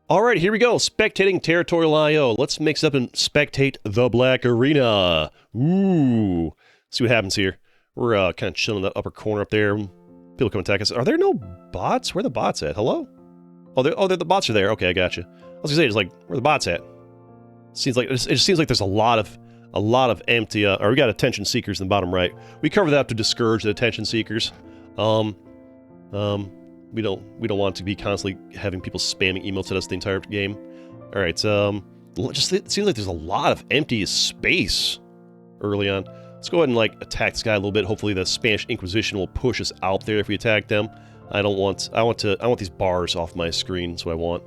Alright, here we go. Spectating Territorial IO. Let's mix up and spectate the Black Arena. Ooh. See what happens here. We're kind of chilling in the upper corner up there. People come attack us. Are there no bots? Where are the bots at? Hello? Oh, the bots are there. Okay, I got you. I was gonna say, it's like, where are the bots at? It just seems like there's a lot of empty, or we got attention seekers in the bottom right. We cover that up to discourage the attention seekers. We don't want to be constantly having people spamming emails at us the entire game. All right, it seems like there's a lot of empty space early on. Let's go ahead and like attack this guy a little bit. Hopefully the Spanish Inquisition will push us out there if we attack them. I want these bars off my screen. That's what I want.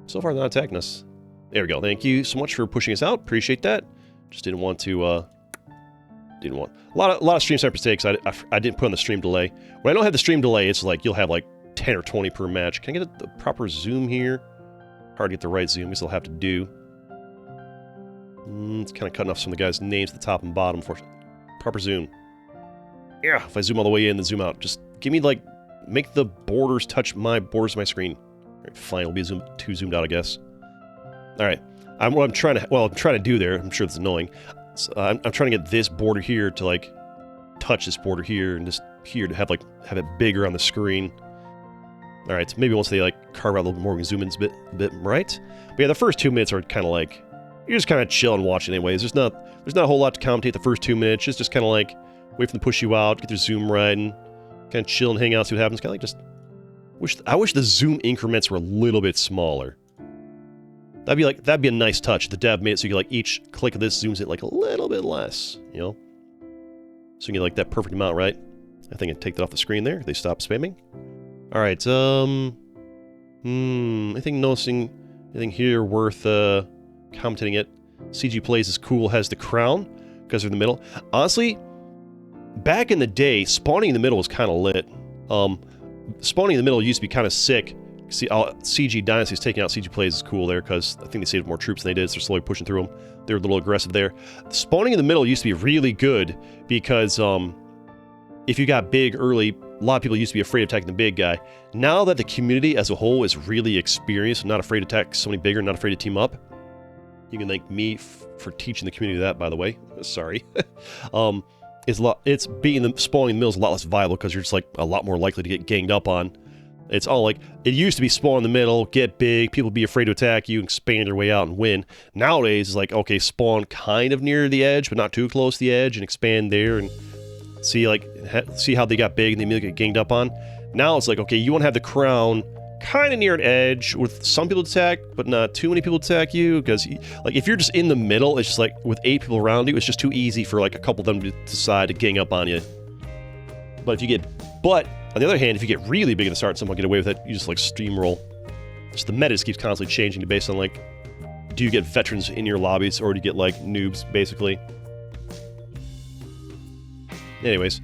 So far they're not attacking us. There we go. Thank you so much for pushing us out. Appreciate that. Just didn't want to. A lot of stream start mistakes. I didn't put on the stream delay. When I don't have the stream delay, it's like you'll have like 10 or 20 per match. Can I get the proper zoom here? Hard to get the right zoom. We still have to do. It's kind of cutting off some of the guys' names at the top and bottom for proper zoom. Yeah, if I zoom all the way in, then zoom out. Just give me like, make the borders touch my borders of my screen. All right, fine. It'll be too zoomed out, I guess. All right. What I'm trying to do there. I'm sure it's annoying. So, I'm trying to get this border here to like touch this border here, and just here to have it bigger on the screen. All right, so maybe once they like carve out a little bit more, we can zoom in a bit, right? But yeah, the first 2 minutes are kind of like you're just kind of chilling, watching anyways. There's not a whole lot to commentate the first 2 minutes. Just kind of like wait for them to push you out, get their zoom right, and kind of chill and hang out, see what happens. Kind of like just I wish the zoom increments were a little bit smaller. That'd be a nice touch. The dev made it so you can like each click of this zooms it like a little bit less, you know? So you get like that perfect amount, right? I think I'd take that off the screen there. They stop spamming. Alright, anything here worth commentating it? CG Plays is cool, has the crown, because they're in the middle. Honestly, back in the day, spawning in the middle was kind of lit. Spawning in the middle used to be kind of sick. See, CG Dynasty's taking out CG Plays is cool there, because I think they saved more troops than they did, so they're slowly pushing through them. They were a little aggressive there. Spawning in the middle used to be really good, because if you got big early, a lot of people used to be afraid of attacking the big guy. Now that the community as a whole is really experienced, not afraid to attack somebody bigger, not afraid to team up, you can thank me for teaching the community that, by the way. Sorry. Spawning in the middle is a lot less viable, because you're just like a lot more likely to get ganged up on. It's all like, it used to be spawn in the middle, get big, people be afraid to attack you, expand their way out and win. Nowadays, it's like, okay, spawn kind of near the edge, but not too close to the edge, and expand there, and see how they got big and they immediately get ganged up on. Now it's like, okay, you want to have the crown kind of near an edge with some people to attack, but not too many people to attack you, because like if you're just in the middle, it's just like with 8 people around you, it's just too easy for like a couple of them to decide to gang up on you. But on the other hand, if you get really big at the start and someone get away with it, you just like steamroll. So the meta just keeps constantly changing based on like, do you get veterans in your lobbies or do you get like noobs, basically? Anyways,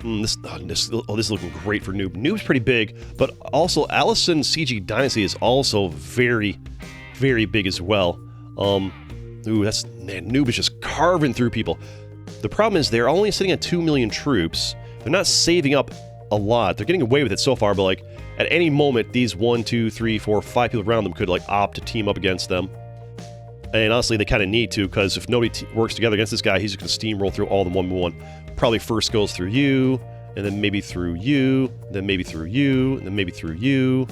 this is looking great for noob. Noob's pretty big, but also Allison CG Dynasty is also very, very big as well. Noob is just carving through people. The problem is they're only sitting at 2 million troops. They're not saving up a lot. They're getting away with it so far, but like at any moment, these 1, 2, 3, 4, 5 people around them could like opt to team up against them. And honestly, they kind of need to, because if nobody works together against this guy, he's just going to steamroll through all of them one by one. Probably first goes through you, and then maybe through you, then maybe through you, and then maybe through you,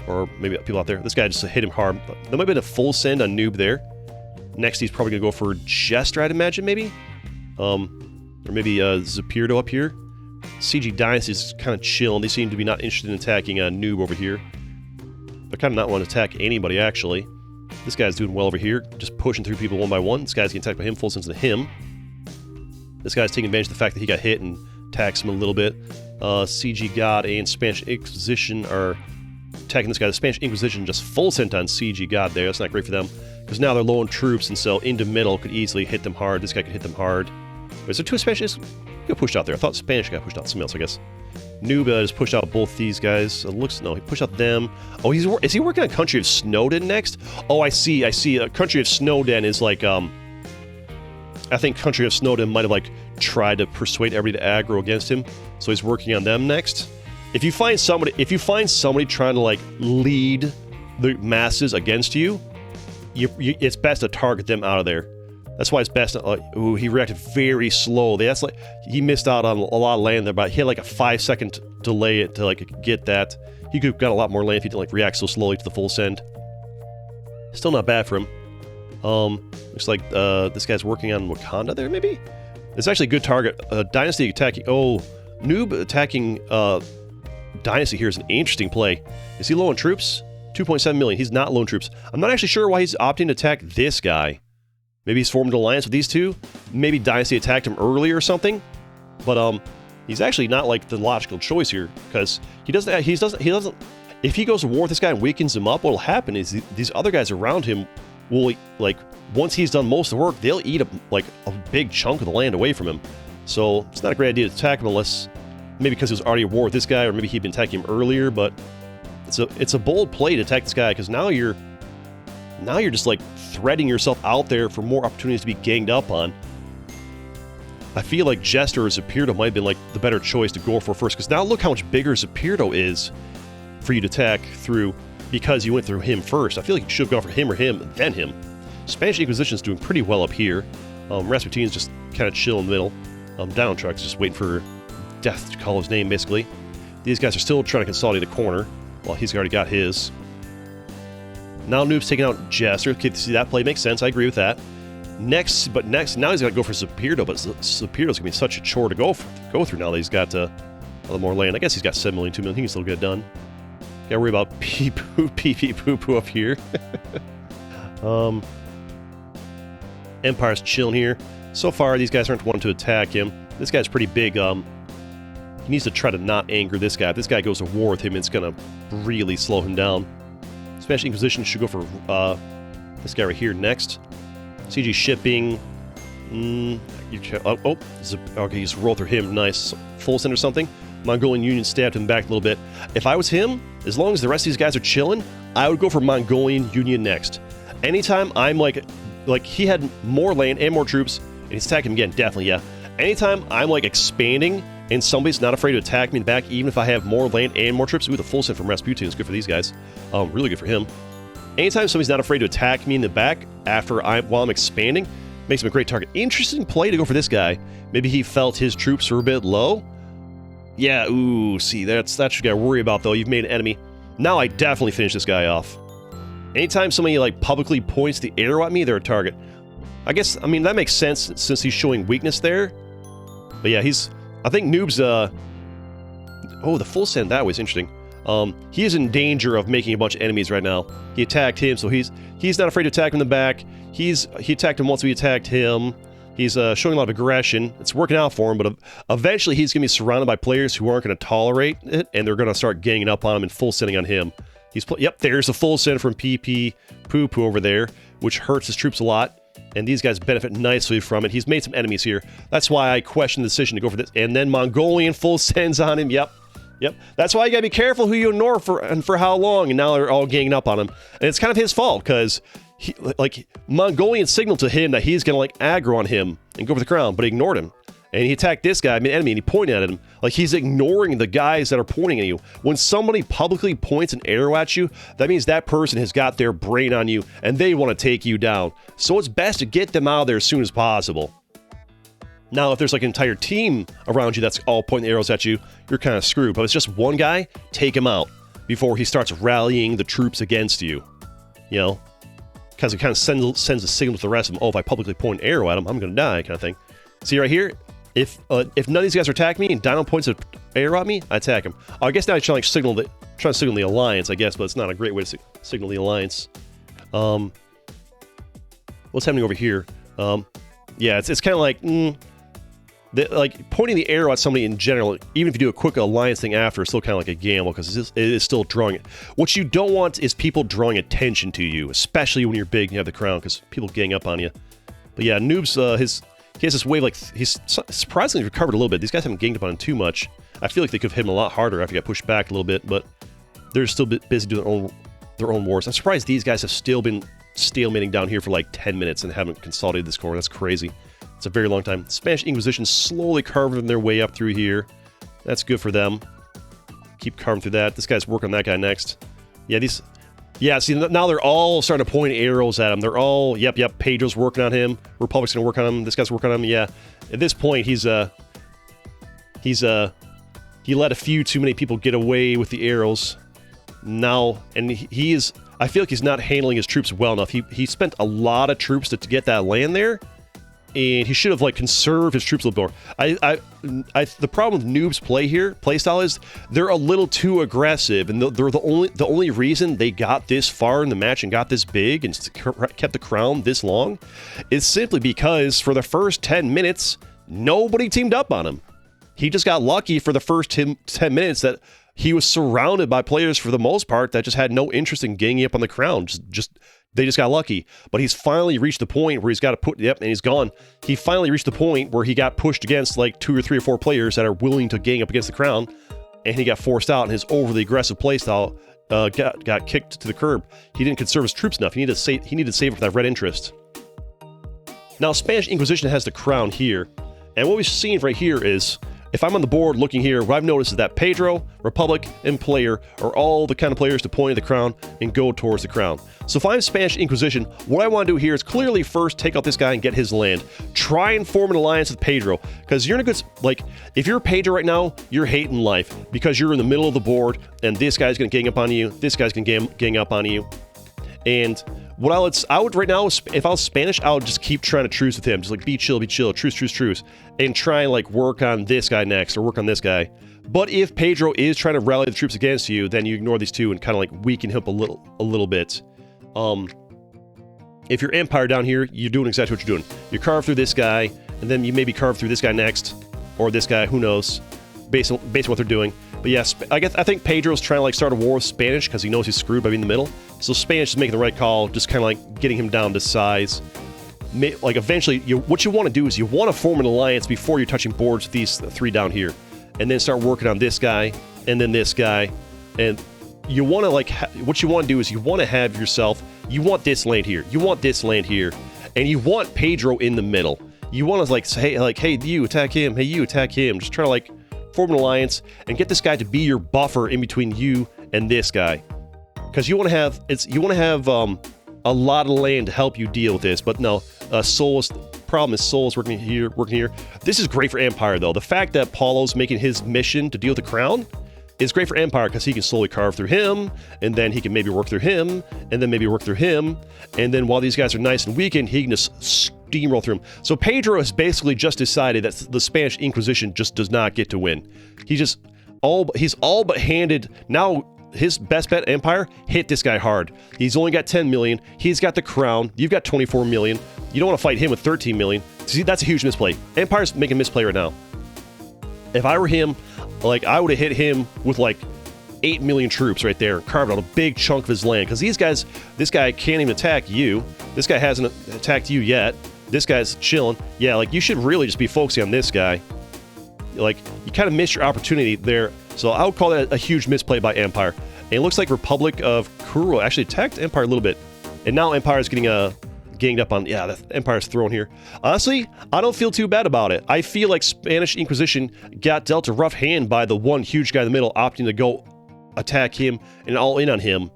or maybe people out there. This guy just hit him hard. There might have been a full send on noob there. Next, he's probably going to go for Jester, I'd imagine, maybe? Or maybe Zapirdo up here. CG Dynasty is kind of chill, and they seem to be not interested in attacking Noob over here. They're kind of not wanting to attack anybody, actually. This guy's doing well over here, just pushing through people one by one. This guy's getting attacked by him, full sense to him. This guy's taking advantage of the fact that he got hit and attacks him a little bit. CG God and Spanish Inquisition are attacking this guy. The Spanish Inquisition just full sent on CG God there. That's not great for them, because now they're low on troops, and so into middle could easily hit them hard. This guy could hit them hard. Is there 2 Spanish? Got pushed out there. I thought Spanish got pushed out. Something else, I guess. Noob just pushed out both these guys. No, he pushed out them. Oh, is he working on Country of Snowden next? Oh, I see. Country of Snowden is like, I think Country of Snowden might have like tried to persuade everybody to aggro against him, so he's working on them next. if you find somebody trying to like lead the masses against you, it's best to target them out of there. That's why it's best. Ooh, he reacted very slow. That's like he missed out on a lot of land there, but he had like a 5-second delay to like get that. He could have got a lot more land if he didn't like react so slowly to the full send. Still not bad for him. Looks like this guy's working on Wakanda there, maybe? It's actually a good target. Dynasty attacking... Oh, Noob attacking Dynasty here is an interesting play. Is he low on troops? 2.7 million. He's not low on troops. I'm not actually sure why he's opting to attack this guy. Maybe he's formed an alliance with these two. Maybe Dynasty attacked him earlier or something. But he's actually not like the logical choice here, because he doesn't. If he goes to war with this guy and weakens him up, what'll happen is these other guys around him will, like, once he's done most of the work, they'll eat a big chunk of the land away from him. So it's not a great idea to attack him unless maybe because he was already at war with this guy, or maybe he'd been attacking him earlier. But it's a bold play to attack this guy, because now you're just like threading yourself out there for more opportunities to be ganged up on. I feel like Jester or Zapirdo might have been like the better choice to go for first, because now look how much bigger Zapirdo is for you to attack through, because you went through him first. I feel like you should have gone for him or him, then him. Spanish Inquisition is doing pretty well up here. Rasputin's just kind of chill in the middle. Down Truck's just waiting for Death to call his name, basically. These guys are still trying to consolidate a corner. Well, he's already got his. Now Noob's taking out Jester. Okay, see, that play makes sense. I agree with that. Next, now he's got to go for Zapirdo, but Zapirdo's going to be such a chore to go through now that he's got a little more land. I guess he's got 7 million, 2 million. He can still get it done. Gotta worry about pee-pee-poo-poo up here. Empire's chilling here. So far, these guys aren't wanting to attack him. This guy's pretty big. He needs to try to not anger this guy. If this guy goes to war with him, it's going to really slow him down. Spanish Inquisition should go for this guy right here next. CG shipping. Okay, just roll through him. Nice. Full send or something. Mongolian Union stabbed him back a little bit. If I was him, as long as the rest of these guys are chilling, I would go for Mongolian Union next. Anytime I'm like he had more land and more troops, and he's attacking him again, definitely, yeah. Anytime I'm like expanding and somebody's not afraid to attack me in the back, even if I have more land and more troops, ooh, the full send from Rasputin is good for these guys. Really good for him. Anytime somebody's not afraid to attack me in the back while I'm expanding, makes him a great target. Interesting play to go for this guy. Maybe he felt his troops were a bit low. Yeah, ooh, see, that's what you gotta worry about, though. You've made an enemy. Now I definitely finish this guy off. Anytime somebody, like, publicly points the arrow at me, they're a target. I guess, I mean, that makes sense since he's showing weakness there. But yeah, I think Noob's, oh, the full send, that was interesting. He is in danger of making a bunch of enemies right now. He attacked him, so he's not afraid to attack him in the back. He attacked him once we attacked him. He's showing a lot of aggression. It's working out for him, but eventually he's going to be surrounded by players who aren't going to tolerate it, and they're going to start ganging up on him and full sending on him. Yep, there's a full send from PP Poo-Poo over there, which hurts his troops a lot, and these guys benefit nicely from it. He's made some enemies here. That's why I question the decision to go for this. And then Mongolian full sends on him. Yep. That's why you gotta be careful who you ignore and for how long, and now they're all ganging up on him. And it's kind of his fault, because Mongolian signaled to him that he's gonna like aggro on him and go for the crown, but he ignored him. And he attacked this guy, enemy, and he pointed at him. Like, he's ignoring the guys that are pointing at you. When somebody publicly points an arrow at you, that means that person has got their brain on you, and they want to take you down. So it's best to get them out of there as soon as possible. Now, if there's like an entire team around you that's all pointing arrows at you, you're kind of screwed. But if it's just one guy, take him out before he starts rallying the troops against you. You know? Because it kind of sends a signal to the rest of them, oh, if I publicly point an arrow at him, I'm going to die, kind of thing. See right here? If none of these guys are attacking me and Dino points an arrow at me, I attack him. I guess now he's trying to signal the alliance, I guess, but it's not a great way to signal the alliance. What's happening over here? Yeah, it's kind of like, like pointing the arrow at somebody in general, even if you do a quick alliance thing after, it's still kind of like a gamble, because it is still drawing it. What you don't want is people drawing attention to you, especially when you're big and you have the crown, because people gang up on you. But yeah, Noob's, he has this wave, like, he's surprisingly recovered a little bit. These guys haven't ganged up on him too much. I feel like they could have hit him a lot harder after he got pushed back a little bit, but they're still busy doing their own wars. I'm surprised these guys have still been stalemating down here for like 10 minutes and haven't consolidated this corner. That's crazy. It's a very long time. Spanish Inquisition slowly carving their way up through here. That's good for them. Keep carving through that. This guy's working on that guy next. Yeah, these... Yeah, see, now they're all starting to point arrows at him. They're all... Yep, Pedro's working on him. Republic's gonna work on him. This guy's working on him. Yeah. At this point, he let a few too many people get away with the arrows. Now, and he is... I feel like he's not handling his troops well enough. He spent a lot of troops to get that land there, and he should have like conserved his troops a little more. The problem with Noob's playstyle is they're a little too aggressive, and they're the only reason they got this far in the match and got this big and kept the crown this long is simply because for the first 10 minutes nobody teamed up on him. He just got lucky for the first 10 minutes that he was surrounded by players for the most part that just had no interest in ganging up on the crown. They just got lucky. But he's finally reached the point where he's got to put... Yep, and he's gone. He finally reached the point where he got pushed against like 2 or 3 or 4 players that are willing to gang up against the crown, and he got forced out, and his overly aggressive playstyle got kicked to the curb. He didn't conserve his troops enough. He needed to save up that red interest. Now, Spanish Inquisition has the crown here, and what we've seen right here is... If I'm on the board looking here, what I've noticed is that Pedro, Republic, and Player are all the kind of players to point at the crown and go towards the crown. So if I'm Spanish Inquisition, what I want to do here is clearly first take out this guy and get his land. Try and form an alliance with Pedro, because you're in a good... Like, if you're Pedro right now, you're hating life, because you're in the middle of the board, and this guy's going to gang up on you, this guy's going to gang up on you. And what I would right now, if I was Spanish, I would just keep trying to truce with him. Just like, be chill, truce. And try and like work on this guy next, or work on this guy. But if Pedro is trying to rally the troops against you, then you ignore these two and kind of like weaken him a little bit. If you're Empire down here, you're doing exactly what you're doing. You carve through this guy, and then you maybe carve through this guy next, or this guy, who knows, based on what they're doing. But yeah, I think Pedro's trying to like start a war with Spanish because he knows he's screwed by being in the middle. So Spanish is making the right call, just kind of like getting him down to size. Like eventually, what you want to do is you want to form an alliance before you're touching boards with these 3 down here, and then start working on this guy and then this guy. And you want to like what you want to do is you want to have yourself. You want this land here. You want this land here, and you want Pedro in the middle. You want to like say hey, you attack him. Hey, you attack him. Just try to like form an alliance and get this guy to be your buffer in between you and this guy, because you want to have a lot of land to help you deal with this. But no, Sol's problem is Sol's working here. This is great for Empire though. The fact that Paulo's making his mission to deal with the crown is great for Empire, because he can slowly carve through him, and then he can maybe work through him, and then maybe work through him, and then while these guys are nice and weakened, he can just steamroll through them. So Pedro has basically just decided that the Spanish Inquisition just does not get to win. He's all but handed. Now his best bet, Empire, hit this guy hard. He's only got 10 million. He's got the crown. You've got 24 million. You don't want to fight him with 13 million. See, that's a huge misplay. Empire's making a misplay right now. If I were him, like, I would have hit him with like 8 million troops right there, carved out a big chunk of his land. Because this guy can't even attack you. This guy hasn't attacked you yet. This guy's chilling. Yeah, like, you should really just be focusing on this guy. Like, you kind of missed your opportunity there. So I would call that a huge misplay by Empire. And it looks like Republic of Kuro actually attacked Empire a little bit. And now Empire's getting ganged up on. Yeah, the Empire's thrown here. Honestly, I don't feel too bad about it. I feel like Spanish Inquisition got dealt a rough hand by the one huge guy in the middle opting to go attack him and all in on him.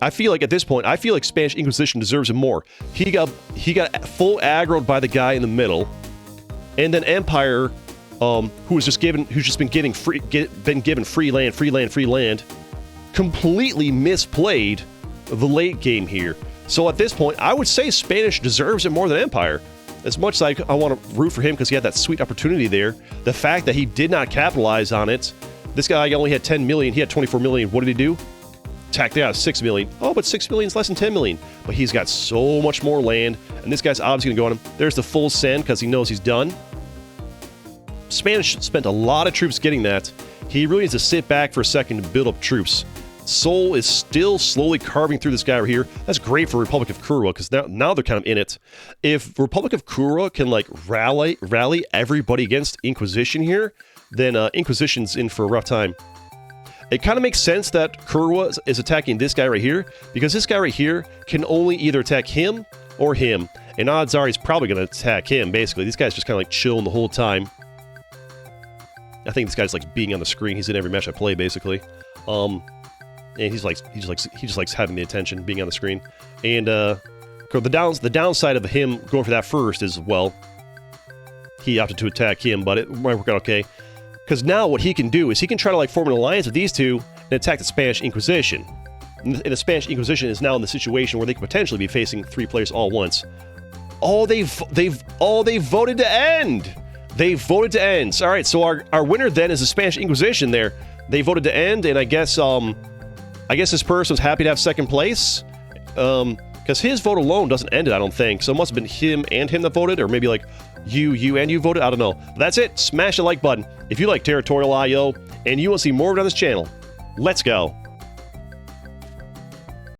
I feel like at this point, Spanish Inquisition deserves him more. He got full aggroed by the guy in the middle, and then Empire, who's just been given free land, completely misplayed the late game here. So at this point, I would say Spanish deserves it more than Empire. As much as I want to root for him because he had that sweet opportunity there, the fact that he did not capitalize on it. This guy only had 10 million. He had 24 million. What did he do? Attacked out 6 million. Oh, but 6 million is less than 10 million. But he's got so much more land, and this guy's obviously going to go on him. There's the full send because he knows he's done. Spanish spent a lot of troops getting that. He really needs to sit back for a second to build up troops. Sol is still slowly carving through this guy right here. That's great for Republic of Kuro, because now they're kind of in it. If Republic of Kuro can like rally everybody against Inquisition here, then Inquisition's in for a rough time. It kind of makes sense that Kuro is attacking this guy right here, because this guy right here can only either attack him or him. And odds are he's probably going to attack him, basically. These guys just kind of like chilling the whole time. I think this guy's like being on the screen. He's in every match I play, basically. And he just likes having the attention, being on the screen. And the downside of him going for that first is, well, he opted to attack him, but it might work out okay. Because now what he can do is he can try to like form an alliance with these two and attack the Spanish Inquisition. And the Spanish Inquisition is now in the situation where they could potentially be facing 3 players all at once. They voted to end. They voted to end. All right, so our winner then is the Spanish Inquisition. There, they voted to end, and I guess this person was happy to have second place. Because his vote alone doesn't end it, I don't think. So it must have been him and him that voted, or maybe like you and you voted. I don't know. But that's it. Smash the like button if you like Territorial IO and you want to see more of it on this channel. Let's go.